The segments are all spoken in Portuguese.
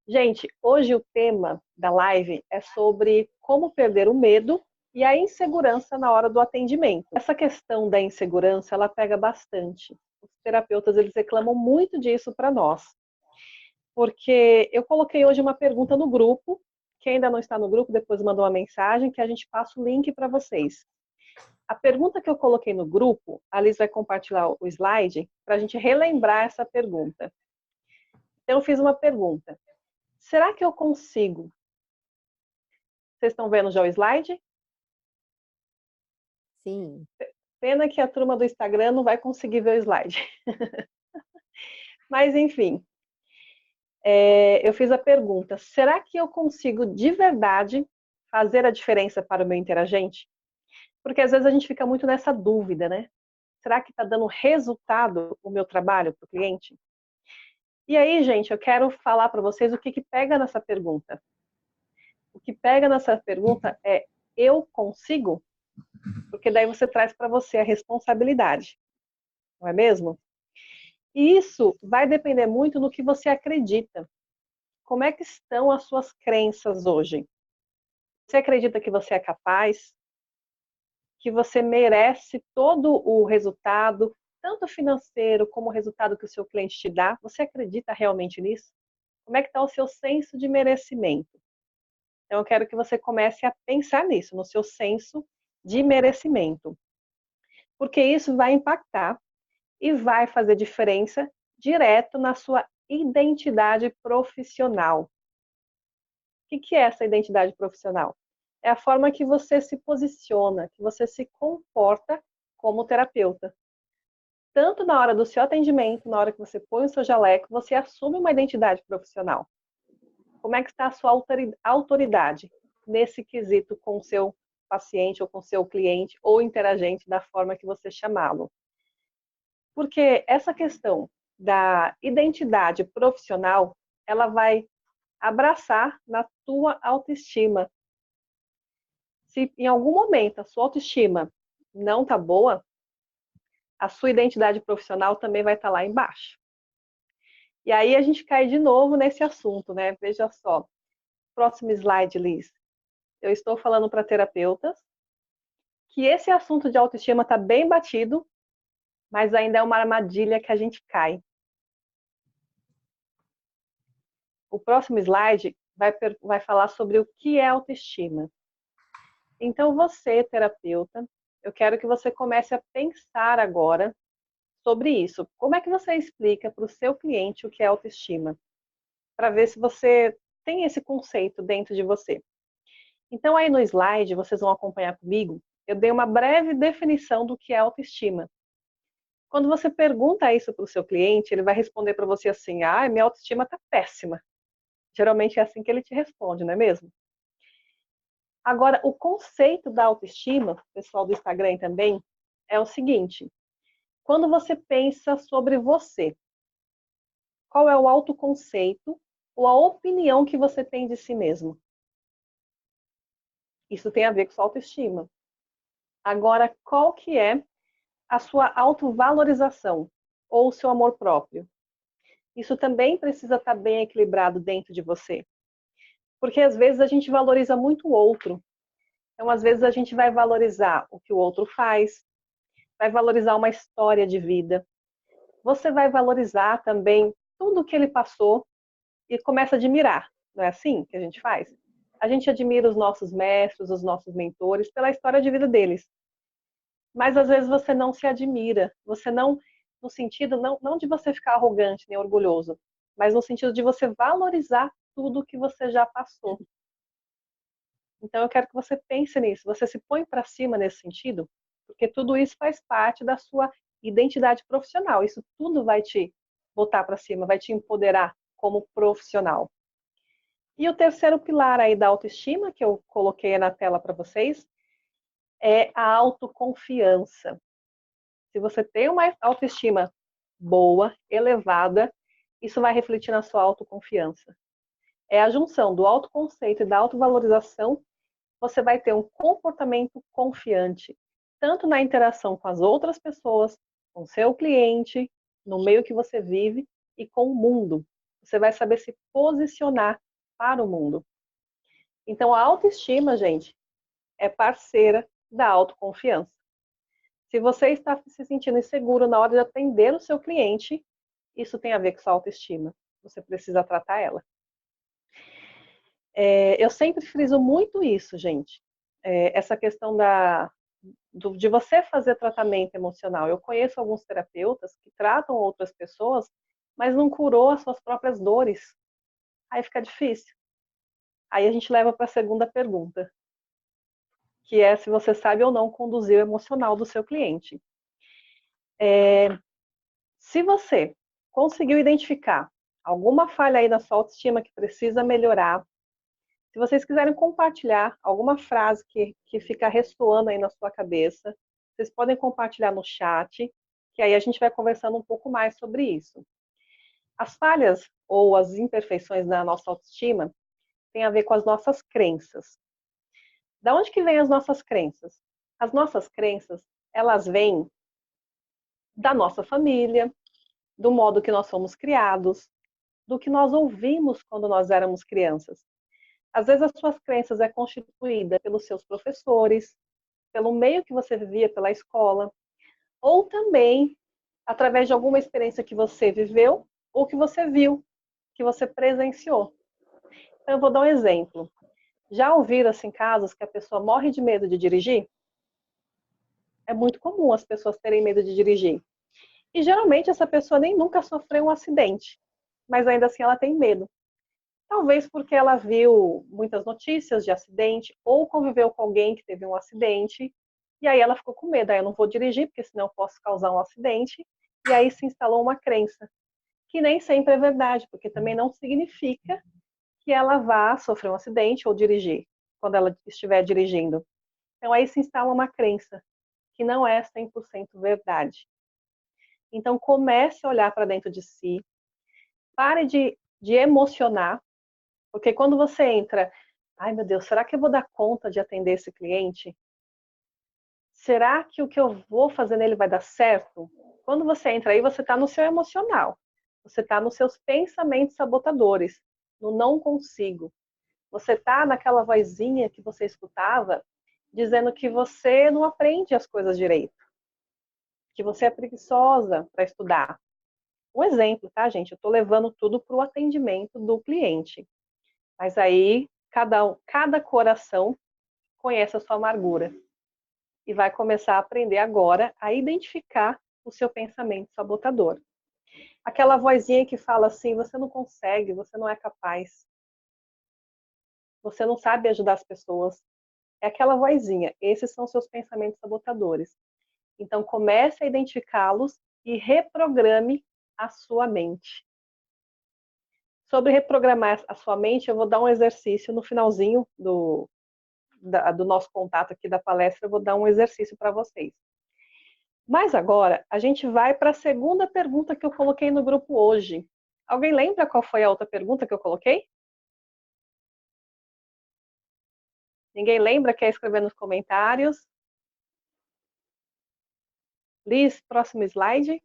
Gente, hoje o tema da live é sobre como perder o medo e a insegurança na hora do atendimento. Essa questão da insegurança, ela pega bastante. Os terapeutas, eles reclamam muito disso para nós. Porque eu coloquei hoje uma pergunta no grupo, quem ainda não está no grupo, depois mandou uma mensagem que a gente passa o link para vocês. A pergunta que eu coloquei no grupo, a Liz vai compartilhar o slide para a gente relembrar essa pergunta. Então, eu fiz uma pergunta. Será que eu consigo? Vocês estão vendo já o slide? Sim. Pena que a turma do Instagram não vai conseguir ver o slide. Mas, enfim, eu fiz a pergunta: será que eu consigo de verdade fazer a diferença para o meu interagente? Porque às vezes a gente fica muito nessa dúvida, né? Será que está dando resultado o meu trabalho para o cliente? E aí, gente, eu quero falar para vocês o que pega nessa pergunta. O que pega nessa pergunta é: eu consigo? Porque daí você traz para você a responsabilidade, não é mesmo? E isso vai depender muito do que você acredita. Como é que estão as suas crenças hoje? Você acredita que você é capaz? Que você merece todo o resultado, tanto financeiro como o resultado que o seu cliente te dá? Você acredita realmente nisso? Como é que está o seu senso de merecimento? Então, eu quero que você comece a pensar nisso, no seu senso de merecimento. Porque isso vai impactar e vai fazer diferença direto na sua identidade profissional. O que é essa identidade profissional? É a forma que você se posiciona, que você se comporta como terapeuta. Tanto na hora do seu atendimento, na hora que você põe o seu jaleco, você assume uma identidade profissional. Como é que está a sua autoridade nesse quesito com o seu paciente ou com o seu cliente ou interagente da forma que você chamá-lo? Porque essa questão da identidade profissional, ela vai abraçar na tua autoestima. Se em algum momento a sua autoestima não tá boa, a sua identidade profissional também vai estar lá embaixo. E aí a gente cai de novo nesse assunto, né? Veja só. Próximo slide, Liz. Eu estou falando para terapeutas que esse assunto de autoestima está bem batido, mas ainda é uma armadilha que a gente cai. O próximo slide vai falar sobre o que é autoestima. Então, você, terapeuta, eu quero que você comece a pensar agora sobre isso. Como é que você explica para o seu cliente o que é autoestima? Para ver se você tem esse conceito dentro de você. Então, aí no slide, vocês vão acompanhar comigo, eu dei uma breve definição do que é autoestima. Quando você pergunta isso para o seu cliente, ele vai responder para você assim: ah, minha autoestima está péssima. Geralmente é assim que ele te responde, não é mesmo? Agora, o conceito da autoestima, pessoal do Instagram também, é o seguinte: quando você pensa sobre você, qual é o autoconceito ou a opinião que você tem de si mesmo? Isso tem a ver com sua autoestima. Agora, qual que é a sua autovalorização ou o seu amor próprio? Isso também precisa estar bem equilibrado dentro de você. Porque às vezes a gente valoriza muito o outro. Então, às vezes a gente vai valorizar o que o outro faz, vai valorizar uma história de vida. Você vai valorizar também tudo que ele passou e começa a admirar. Não é assim que a gente faz? A gente admira os nossos mestres, os nossos mentores pela história de vida deles. Mas às vezes você não se admira, você não, no sentido não de você ficar arrogante nem orgulhoso, mas no sentido de você valorizar tudo que você já passou. Então eu quero que você pense nisso, você se põe para cima nesse sentido, porque tudo isso faz parte da sua identidade profissional. Isso tudo vai te botar para cima, vai te empoderar como profissional. E o terceiro pilar aí da autoestima, que eu coloquei na tela para vocês, é a autoconfiança. Se você tem uma autoestima boa, elevada, isso vai refletir na sua autoconfiança. É a junção do autoconceito e da autovalorização, você vai ter um comportamento confiante, tanto na interação com as outras pessoas, com o seu cliente, no meio que você vive e com o mundo. Você vai saber se posicionar para o mundo. Então, a autoestima, gente, é parceira da autoconfiança. Se você está se sentindo inseguro na hora de atender o seu cliente, isso tem a ver com sua autoestima. Você precisa tratar ela. Eu sempre friso muito isso, gente. Essa questão de você fazer tratamento emocional. Eu conheço alguns terapeutas que tratam outras pessoas, mas não curou as suas próprias dores. Aí fica difícil. Aí a gente leva para a segunda pergunta, que é se você sabe ou não conduzir o emocional do seu cliente. Se você conseguiu identificar alguma falha aí na sua autoestima que precisa melhorar, se vocês quiserem compartilhar alguma frase que fica ressoando aí na sua cabeça, vocês podem compartilhar no chat, que aí a gente vai conversando um pouco mais sobre isso. As falhas ou as imperfeições da nossa autoestima têm a ver com as nossas crenças. Da onde que vêm as nossas crenças? As nossas crenças, elas vêm da nossa família, do modo que nós fomos criados, do que nós ouvimos quando nós éramos crianças. Às vezes as suas crenças é constituída pelos seus professores, pelo meio que você vivia pela escola, ou também através de alguma experiência que você viveu ou que você viu, que você presenciou. Então, eu vou dar um exemplo. Já ouviram assim casos que a pessoa morre de medo de dirigir? É muito comum as pessoas terem medo de dirigir. E geralmente essa pessoa nem nunca sofreu um acidente, mas ainda assim ela tem medo. Talvez porque ela viu muitas notícias de acidente ou conviveu com alguém que teve um acidente e aí ela ficou com medo. Aí eu não vou dirigir porque senão eu posso causar um acidente. E aí se instalou uma crença, que nem sempre é verdade, porque também não significa que ela vá sofrer um acidente ou dirigir quando ela estiver dirigindo. Então aí se instala uma crença que não é 100% verdade. Então comece a olhar para dentro de si, pare de emocionar, porque quando você entra, ai meu Deus, será que eu vou dar conta de atender esse cliente? Será que o que eu vou fazer nele vai dar certo? Quando você entra aí, você está no seu emocional. Você está nos seus pensamentos sabotadores, no não consigo. Você está naquela vozinha que você escutava, dizendo que você não aprende as coisas direito, que você é preguiçosa para estudar. Um exemplo, tá, gente? Eu estou levando tudo para o atendimento do cliente. Mas aí, cada coração conhece a sua amargura. E vai começar a aprender agora a identificar o seu pensamento sabotador. Aquela vozinha que fala assim, você não consegue, você não é capaz. Você não sabe ajudar as pessoas. É aquela vozinha. Esses são seus pensamentos sabotadores. Então comece a identificá-los e reprograme a sua mente. Sobre reprogramar a sua mente, eu vou dar um exercício no finalzinho do nosso contato aqui da palestra, eu vou dar um exercício para vocês. Mas agora, a gente vai para a segunda pergunta que eu coloquei no grupo hoje. Alguém lembra qual foi a outra pergunta que eu coloquei? Ninguém lembra? Quer escrever nos comentários? Liz, próximo slide.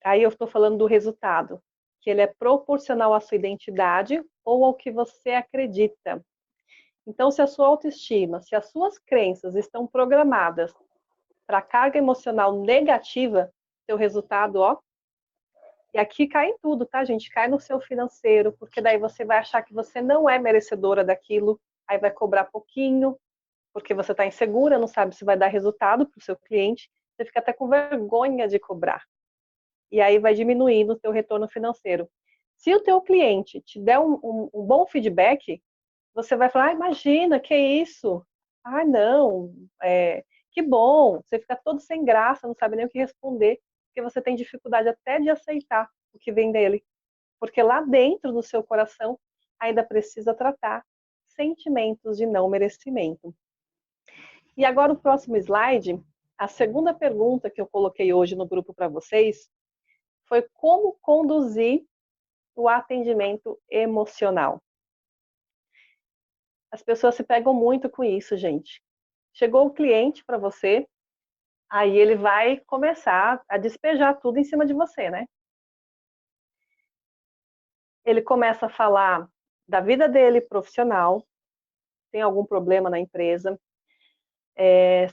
Aí eu estou falando do resultado, que ele é proporcional à sua identidade ou ao que você acredita. Então, se a sua autoestima, se as suas crenças estão programadas para carga emocional negativa, seu resultado, ó. E aqui cai em tudo, tá, gente? Cai no seu financeiro, porque daí você vai achar que você não é merecedora daquilo, aí vai cobrar pouquinho, porque você está insegura, não sabe se vai dar resultado para o seu cliente, você fica até com vergonha de cobrar. E aí vai diminuindo o seu retorno financeiro. Se o teu cliente te der um bom feedback, você vai falar, ah, imagina, que isso? Ah, não, que bom. Você fica todo sem graça, não sabe nem o que responder, porque você tem dificuldade até de aceitar o que vem dele. Porque lá dentro do seu coração ainda precisa tratar sentimentos de não merecimento. E agora o próximo slide, a segunda pergunta que eu coloquei hoje no grupo para vocês foi como conduzir o atendimento emocional. As pessoas se pegam muito com isso, gente. chegou o cliente para você, aí ele vai começar a despejar tudo em cima de você, né? Ele começa a falar da vida dele profissional, tem algum problema na empresa.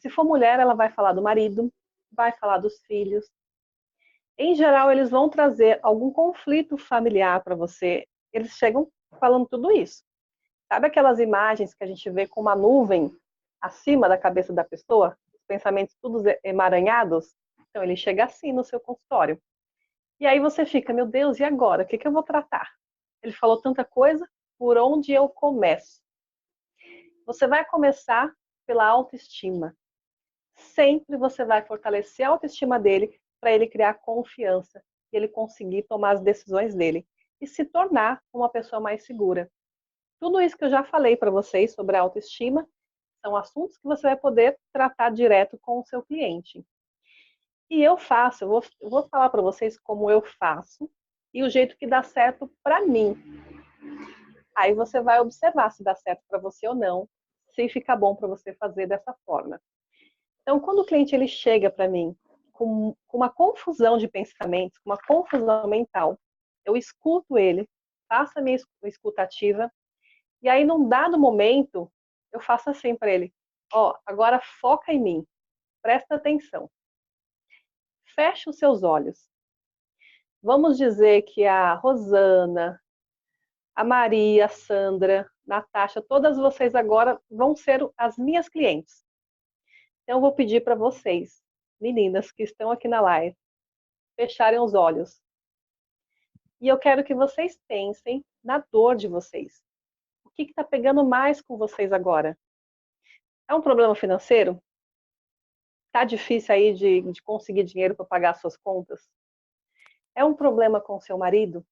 Se for mulher, ela vai falar do marido, vai falar dos filhos. Em geral, eles vão trazer algum conflito familiar para você. Eles chegam falando tudo isso. Sabe aquelas imagens que a gente vê com uma nuvem acima da cabeça da pessoa? Os pensamentos todos emaranhados? Então, ele chega assim no seu consultório. E aí você fica, meu Deus, e agora? O que eu vou tratar? Ele falou tanta coisa, por onde eu começo? Você vai começar pela autoestima. Sempre você vai fortalecer a autoestima dele para ele criar confiança e ele conseguir tomar as decisões dele e se tornar uma pessoa mais segura. Tudo isso que eu já falei para vocês sobre a autoestima são assuntos que você vai poder tratar direto com o seu cliente. E eu faço, eu vou falar para vocês como eu faço e o jeito que dá certo para mim. Aí você vai observar se dá certo para você ou não, se fica bom para você fazer dessa forma. Então, quando o cliente ele chega para mim com uma confusão de pensamentos, com uma confusão mental, eu escuto ele, faço a minha escutativa, e aí, num dado momento, eu faço assim para ele: ó, agora foca em mim, presta atenção, fecha os seus olhos. Vamos dizer que a Rosana, a Maria, a Sandra, a Natasha, todas vocês agora vão ser as minhas clientes. Então, eu vou pedir para vocês, meninas que estão aqui na live, fecharem os olhos. E eu quero que vocês pensem na dor de vocês. O que está pegando mais com vocês agora? É um problema financeiro? Tá difícil aí de conseguir dinheiro para pagar suas contas? É um problema com seu marido?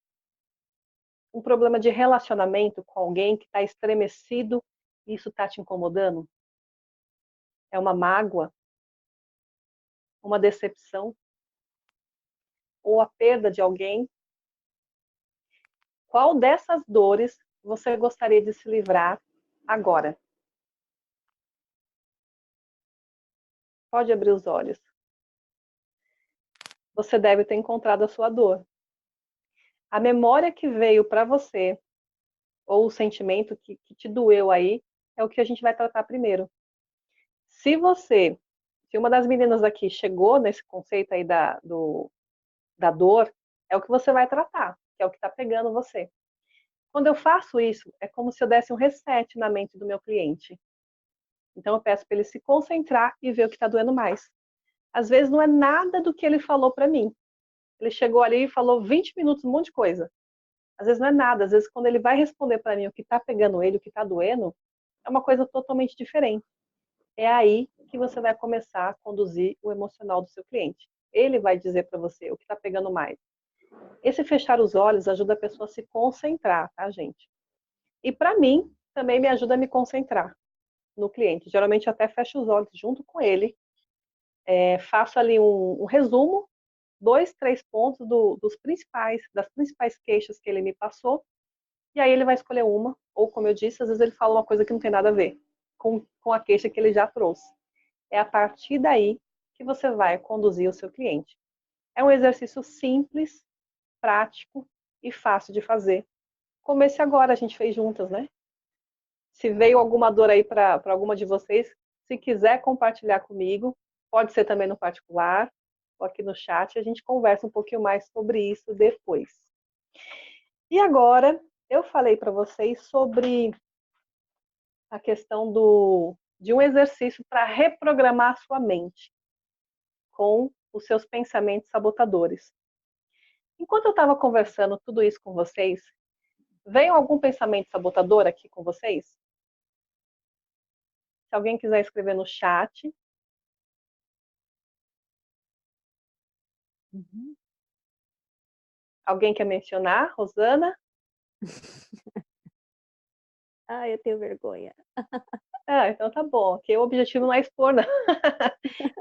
Um problema de relacionamento com alguém que está estremecido e isso está te incomodando? É uma mágoa? Uma decepção? Ou a perda de alguém? Qual dessas dores você gostaria de se livrar agora? Pode abrir os olhos. Você deve ter encontrado a sua dor. A memória que veio para você, ou o sentimento que te doeu aí, é o que a gente vai tratar primeiro. Se você, se uma das meninas aqui chegou nesse conceito aí da dor, é o que você vai tratar, que é o que está pegando você. Quando eu faço isso, é como se eu desse um reset na mente do meu cliente. Então eu peço para ele se concentrar e ver o que está doendo mais. Às vezes não é nada do que ele falou para mim. Ele chegou ali e falou 20 minutos, um monte de coisa. Às vezes não é nada, às vezes quando ele vai responder para mim o que está pegando ele, o que está doendo, é uma coisa totalmente diferente. É aí que você vai começar a conduzir o emocional do seu cliente. Ele vai dizer para você o que está pegando mais. Esse fechar os olhos ajuda a pessoa a se concentrar, tá, gente? E para mim, também me ajuda a me concentrar no cliente. Geralmente até fecho os olhos junto com ele, faço ali um resumo, 2, 3 pontos das principais queixas que ele me passou, e aí ele vai escolher uma, ou como eu disse, às vezes ele fala uma coisa que não tem nada a ver com a queixa que ele já trouxe. É a partir daí que você vai conduzir o seu cliente. É um exercício simples, prático e fácil de fazer, como esse agora a gente fez juntas, né? Se veio alguma dor aí para alguma de vocês, se quiser compartilhar comigo, pode ser também no particular, ou aqui no chat, a gente conversa um pouquinho mais sobre isso depois. E agora, eu falei para vocês sobre a questão de um exercício para reprogramar a sua mente com os seus pensamentos sabotadores. Enquanto eu estava conversando tudo isso com vocês, veio algum pensamento sabotador aqui com vocês? Se alguém quiser escrever no chat. Uhum. Alguém quer mencionar? Rosana? Ah, eu tenho vergonha. Ah, então tá bom, que o objetivo não é expor, não.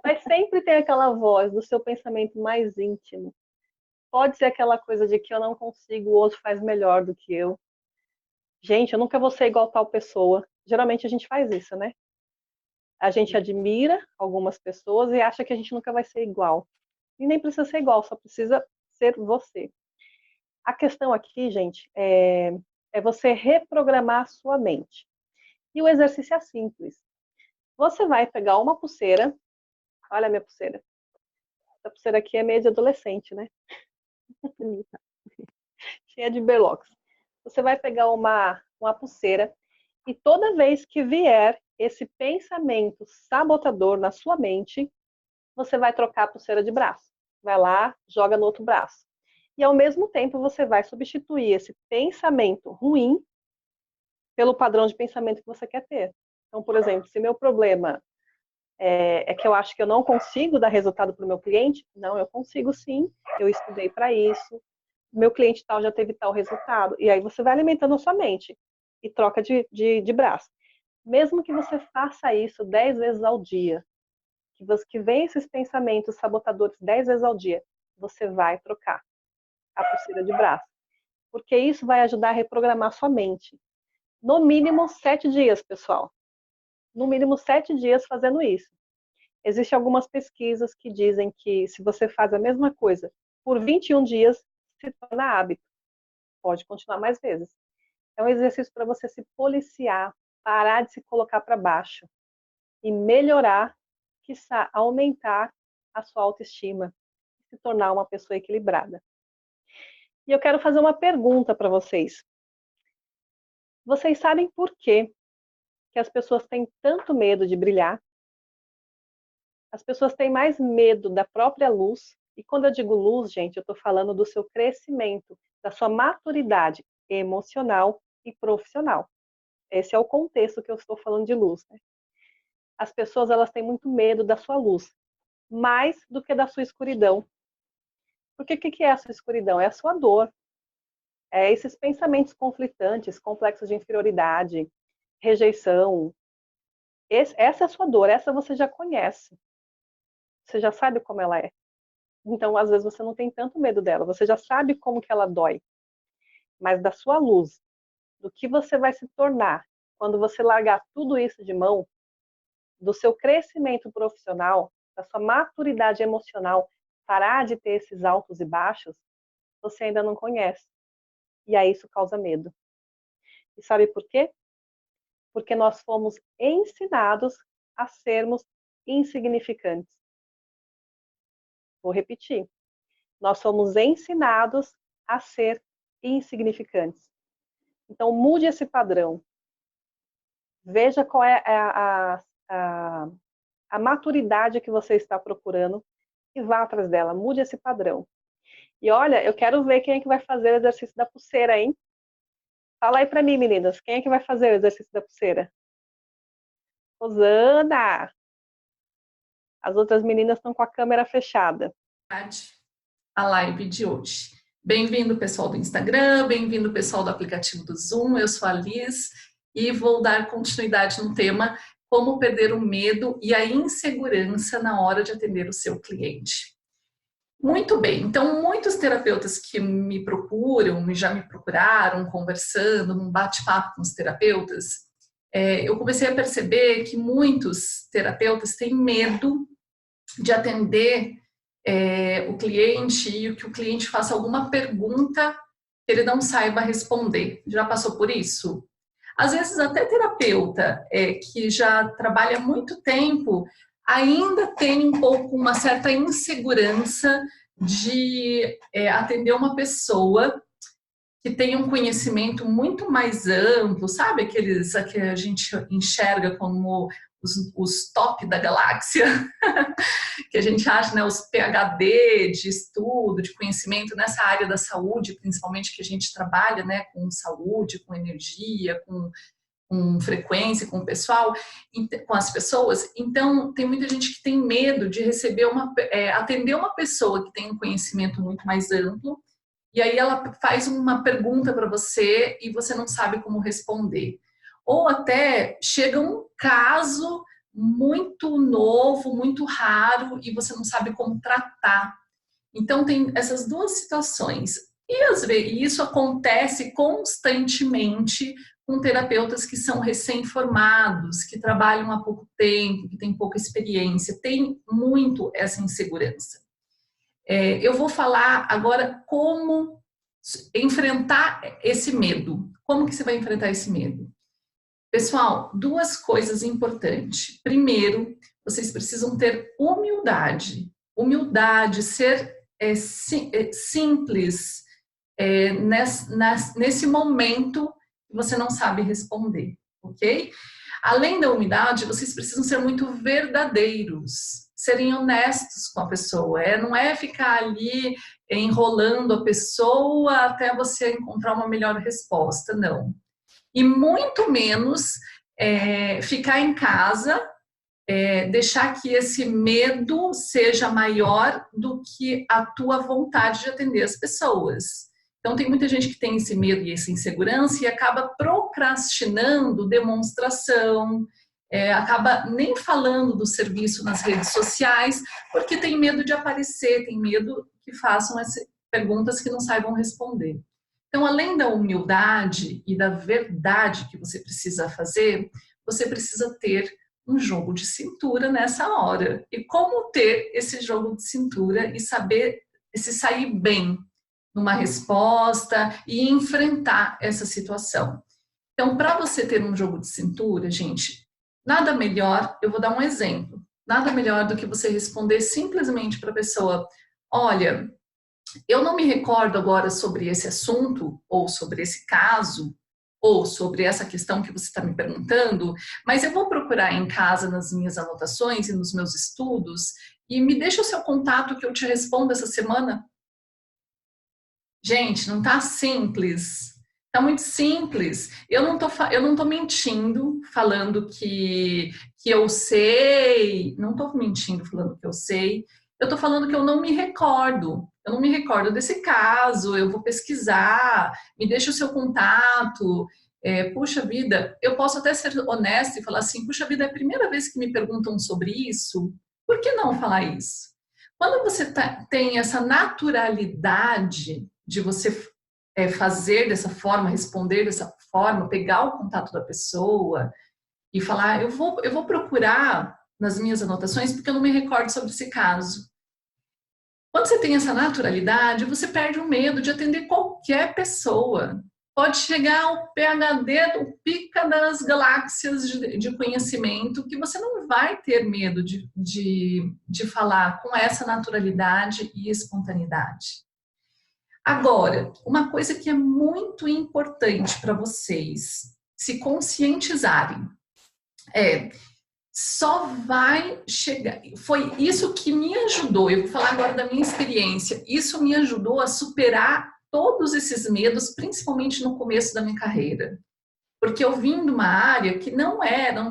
Mas sempre tem aquela voz do seu pensamento mais íntimo. Pode ser aquela coisa de que eu não consigo, o outro faz melhor do que eu. Gente, eu nunca vou ser igual tal pessoa. Geralmente a gente faz isso, né? A gente admira algumas pessoas e acha que a gente nunca vai ser igual. E nem precisa ser igual, só precisa ser você. A questão aqui, gente, é você reprogramar a sua mente. E o exercício é simples. Você vai pegar uma pulseira. Olha a minha pulseira. Essa pulseira aqui é meio de adolescente, né? Cheia de berlocos. Você vai pegar uma pulseira e toda vez que vier esse pensamento sabotador na sua mente, você vai trocar a pulseira de braço. Vai lá, joga no outro braço. E ao mesmo tempo você vai substituir esse pensamento ruim pelo padrão de pensamento que você quer ter. Então, por exemplo, se meu problema é que eu acho que eu não consigo dar resultado para o meu cliente, não, eu consigo sim, eu estudei para isso, meu cliente tal já teve tal resultado. E aí você vai alimentando a sua mente e troca de braço. Mesmo que você faça isso 10 vezes ao dia, que vem esses pensamentos sabotadores 10 vezes ao dia, você vai trocar a pulseira de braço. Porque isso vai ajudar a reprogramar a sua mente. No mínimo 7 dias, pessoal. No mínimo 7 dias fazendo isso. Existem algumas pesquisas que dizem que se você faz a mesma coisa por 21 dias, se torna hábito. Pode continuar mais vezes. É um exercício para você se policiar, parar de se colocar para baixo e melhorar, quiçá, aumentar a sua autoestima, se tornar uma pessoa equilibrada. E eu quero fazer uma pergunta para vocês. Vocês sabem por quê que as pessoas têm tanto medo de brilhar? As pessoas têm mais medo da própria luz. E quando eu digo luz, gente, eu estou falando do seu crescimento, da sua maturidade emocional e profissional. Esse é o contexto que eu estou falando de luz, né? As pessoas, elas têm muito medo da sua luz, mais do que da sua escuridão. Porque o que é a sua escuridão? É a sua dor. É esses pensamentos conflitantes, complexos de inferioridade, rejeição. Essa é a sua dor, essa você já conhece. Você já sabe como ela é. Então, às vezes, você não tem tanto medo dela, você já sabe como que ela dói. Mas da sua luz, do que você vai se tornar quando você largar tudo isso de mão, do seu crescimento profissional, da sua maturidade emocional, parar de ter esses altos e baixos, você ainda não conhece. E aí isso causa medo. E sabe por quê? Porque nós fomos ensinados a sermos insignificantes. Vou repetir. Nós somos ensinados a ser insignificantes. Então, mude esse padrão. Veja qual é a maturidade que você está procurando e vá atrás dela. Mude esse padrão. E olha, eu quero ver quem é que vai fazer o exercício da pulseira, hein? Fala aí para mim, meninas. Quem é que vai fazer o exercício da pulseira? Rosana! As outras meninas estão com a câmera fechada. A live de hoje. Bem-vindo, pessoal do Instagram, bem-vindo, pessoal do aplicativo do Zoom. Eu sou a Liz e vou dar continuidade no tema como perder o medo e a insegurança na hora de atender o seu cliente. Muito bem, então muitos terapeutas que me procuram, já me procuraram, conversando, num bate-papo com os terapeutas, eu comecei a perceber que muitos terapeutas têm medo de atender o cliente e que o cliente faça alguma pergunta que ele não saiba responder. Já passou por isso? Às vezes até terapeuta que já trabalha há muito tempo ainda tem um pouco uma certa insegurança de atender uma pessoa que tem um conhecimento muito mais amplo, sabe? Aqueles que a gente enxerga como os top da galáxia, que a gente acha, né, os PhD de estudo, de conhecimento nessa área da saúde, principalmente que a gente trabalha, né, com saúde, com energia, com frequência, com o pessoal, com as pessoas. Então, tem muita gente que tem medo de receber atender uma pessoa que tem um conhecimento muito mais amplo, e aí ela faz uma pergunta para você e você não sabe como responder. Ou até chega um caso muito novo, muito raro, e você não sabe como tratar. Então, tem essas duas situações. E às vezes isso acontece constantemente com terapeutas que são recém-formados, que trabalham há pouco tempo, que têm pouca experiência, tem muito essa insegurança. Eu vou falar agora como enfrentar esse medo. Como que você vai enfrentar esse medo? Pessoal, duas coisas importantes. Primeiro, vocês precisam ter humildade. Humildade, ser simples nesse momento que você não sabe responder, ok? Além da humildade, vocês precisam ser muito verdadeiros, serem honestos com a pessoa. Não é ficar ali enrolando a pessoa até você encontrar uma melhor resposta, não. E muito menos ficar em casa, deixar que esse medo seja maior do que a tua vontade de atender as pessoas. Então, tem muita gente que tem esse medo e essa insegurança e acaba procrastinando demonstração, acaba nem falando do serviço nas redes sociais, porque tem medo de aparecer, tem medo que façam perguntas que não saibam responder. Então, além da humildade e da verdade que você precisa fazer, você precisa ter um jogo de cintura nessa hora. E como ter esse jogo de cintura e saber se sair bem numa resposta e enfrentar essa situação. Então, para você ter um jogo de cintura, gente, nada melhor, eu vou dar um exemplo, nada melhor do que você responder simplesmente para a pessoa: olha, eu não me recordo agora sobre esse assunto, ou sobre esse caso, ou sobre essa questão que você está me perguntando, mas eu vou procurar em casa nas minhas anotações e nos meus estudos, e me deixa o seu contato que eu te respondo essa semana. Gente, não tá simples? Tá muito simples. Eu não tô mentindo falando que eu sei, não tô mentindo falando que eu sei. Eu tô falando que eu não me recordo. Eu não me recordo desse caso, eu vou pesquisar, me deixa o seu contato. Puxa vida, eu posso até ser honesta e falar assim: puxa vida, é a primeira vez que me perguntam sobre isso, por que não falar isso? Quando você tem essa naturalidade de você fazer dessa forma, responder dessa forma, pegar o contato da pessoa e falar: eu vou procurar nas minhas anotações porque eu não me recordo sobre esse caso. Quando você tem essa naturalidade, você perde o medo de atender qualquer pessoa. Pode chegar ao PhD do pica das galáxias de conhecimento, que você não vai ter medo de falar com essa naturalidade e espontaneidade. Agora, uma coisa que é muito importante para vocês se conscientizarem só vai chegar. Foi isso que me ajudou. Eu vou falar agora da minha experiência. Isso me ajudou a superar todos esses medos, principalmente no começo da minha carreira. Porque eu vim de uma área que não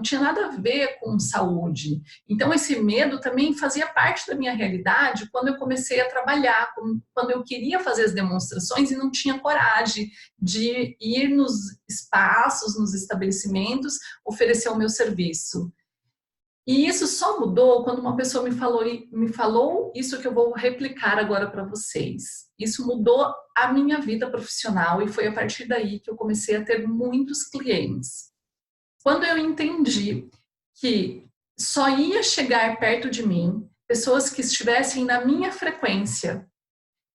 tinha nada a ver com saúde. Então, esse medo também fazia parte da minha realidade quando eu comecei a trabalhar, quando eu queria fazer as demonstrações e não tinha coragem de ir nos espaços, nos estabelecimentos, oferecer o meu serviço. E isso só mudou quando uma pessoa me falou isso que eu vou replicar agora para vocês. Isso mudou a minha vida profissional e foi a partir daí que eu comecei a ter muitos clientes. Quando eu entendi que só ia chegar perto de mim pessoas que estivessem na minha frequência.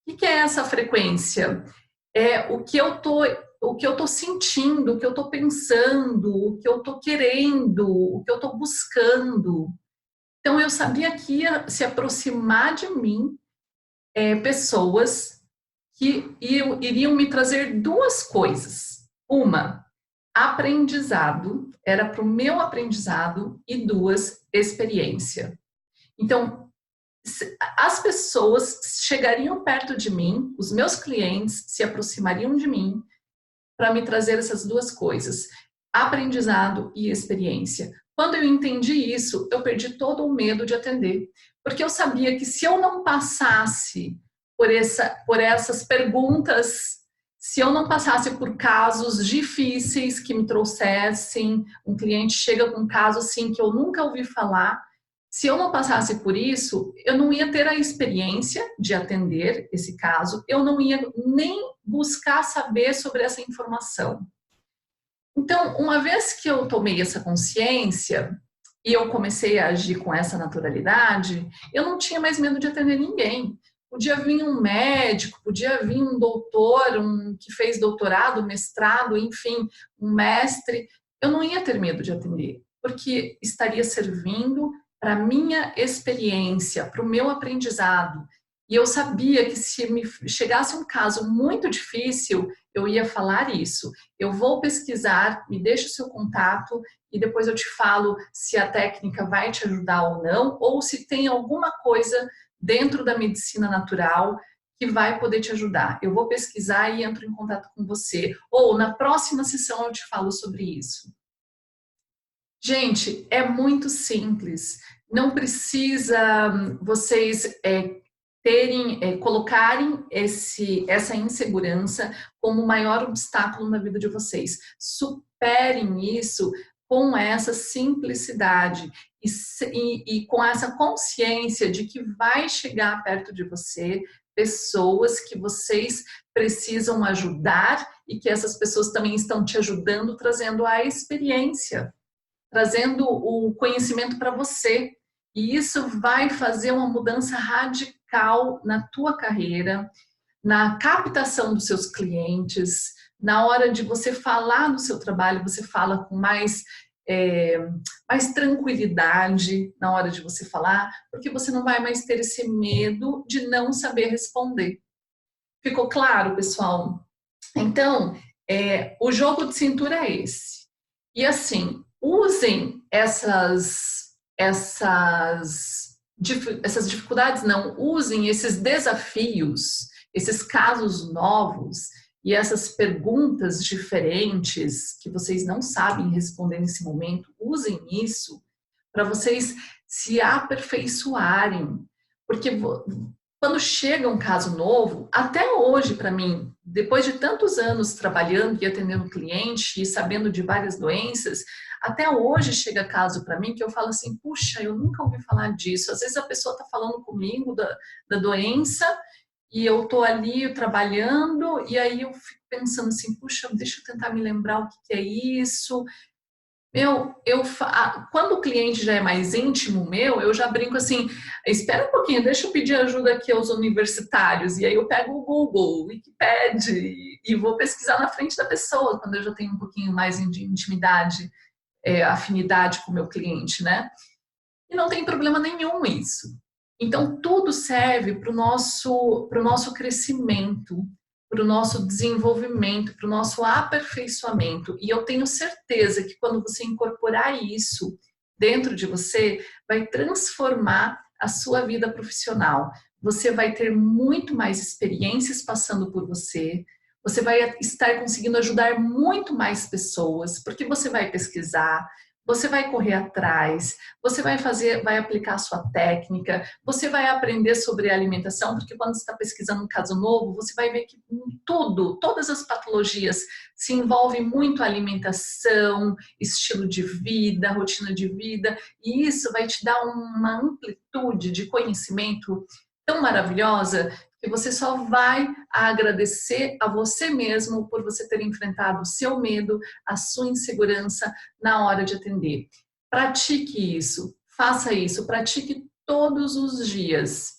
O que é essa frequência? É o que eu tô sentindo, o que eu tô pensando, o que eu tô querendo, o que eu tô buscando. Então, eu sabia que ia se aproximar de mim pessoas que iriam me trazer duas coisas. Uma, aprendizado, era para o meu aprendizado, e duas, experiência. Então, as pessoas chegariam perto de mim, os meus clientes se aproximariam de mim para me trazer essas duas coisas, aprendizado e experiência. Quando eu entendi isso, eu perdi todo o medo de atender, porque eu sabia que se eu não passasse por essas perguntas, se eu não passasse por casos difíceis que me trouxessem, um cliente chega com um caso assim que eu nunca ouvi falar, se eu não passasse por isso, eu não ia ter a experiência de atender esse caso, eu não ia nem buscar saber sobre essa informação. Então, uma vez que eu tomei essa consciência e eu comecei a agir com essa naturalidade, eu não tinha mais medo de atender ninguém. Podia vir um médico, podia vir um doutor, que fez doutorado, mestrado, enfim, um mestre. Eu não ia ter medo de atender, porque estaria servindo para a minha experiência, para o meu aprendizado. E eu sabia que se me chegasse um caso muito difícil, eu ia falar isso. Eu vou pesquisar, me deixa o seu contato e depois eu te falo se a técnica vai te ajudar ou não, ou se tem alguma coisa dentro da medicina natural que vai poder te ajudar. Eu vou pesquisar e entro em contato com você. Ou na próxima sessão eu te falo sobre isso. Gente, é muito simples. Não precisa vocês colocarem essa insegurança como o maior obstáculo na vida de vocês. Superem isso com essa simplicidade e com essa consciência de que vai chegar perto de você pessoas que vocês precisam ajudar e que essas pessoas também estão te ajudando, trazendo a experiência, trazendo o conhecimento para você. E isso vai fazer uma mudança radical na tua carreira, na captação dos seus clientes, na hora de você falar no seu trabalho, você fala com mais tranquilidade na hora de você falar, porque você não vai mais ter esse medo de não saber responder. Ficou claro, pessoal? Então, o jogo de cintura é esse. E assim, usem essas dificuldades, não, usem esses desafios, esses casos novos e essas perguntas diferentes que vocês não sabem responder nesse momento, usem isso para vocês se aperfeiçoarem. Porque quando chega um caso novo, até hoje para mim, depois de tantos anos trabalhando e atendendo cliente e sabendo de várias doenças, até hoje chega caso para mim que eu falo assim, puxa, eu nunca ouvi falar disso. Às vezes a pessoa está falando comigo da doença e eu tô ali trabalhando e aí eu fico pensando assim, puxa, deixa eu tentar me lembrar o que é isso. Quando o cliente já é mais íntimo meu, eu já brinco assim, espera um pouquinho, deixa eu pedir ajuda aqui aos universitários, e aí eu pego o Google, o Wikipedia, e vou pesquisar na frente da pessoa, quando eu já tenho um pouquinho mais de intimidade, afinidade com o meu cliente, né? E não tem problema nenhum isso. Então, tudo serve para o nosso crescimento, para o nosso desenvolvimento, para o nosso aperfeiçoamento. E eu tenho certeza que quando você incorporar isso dentro de você, vai transformar a sua vida profissional. Você vai ter muito mais experiências passando por você, você vai estar conseguindo ajudar muito mais pessoas, porque você vai pesquisar, você vai correr atrás, você vai aplicar a sua técnica, você vai aprender sobre alimentação, porque quando você está pesquisando um caso novo, você vai ver que todas as patologias se envolvem muito a alimentação, estilo de vida, rotina de vida, e isso vai te dar uma amplitude de conhecimento tão maravilhosa que você só vai agradecer a você mesmo por você ter enfrentado o seu medo, a sua insegurança na hora de atender. Pratique isso, faça isso, pratique todos os dias.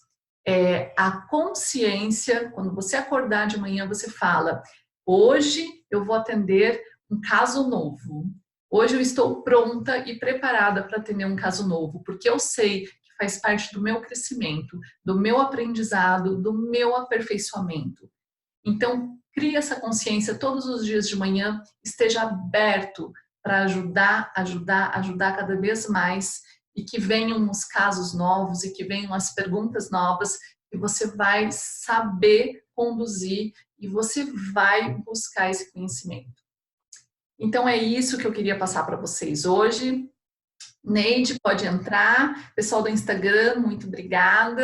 A consciência, quando você acordar de manhã, você fala, hoje eu vou atender um caso novo. Hoje eu estou pronta e preparada para atender um caso novo, porque eu sei faz parte do meu crescimento, do meu aprendizado, do meu aperfeiçoamento. Então, crie essa consciência todos os dias de manhã, esteja aberto para ajudar cada vez mais e que venham os casos novos e que venham as perguntas novas que você vai saber conduzir e você vai buscar esse conhecimento. Então, é isso que eu queria passar para vocês hoje. Neide, pode entrar. Pessoal do Instagram, muito obrigada.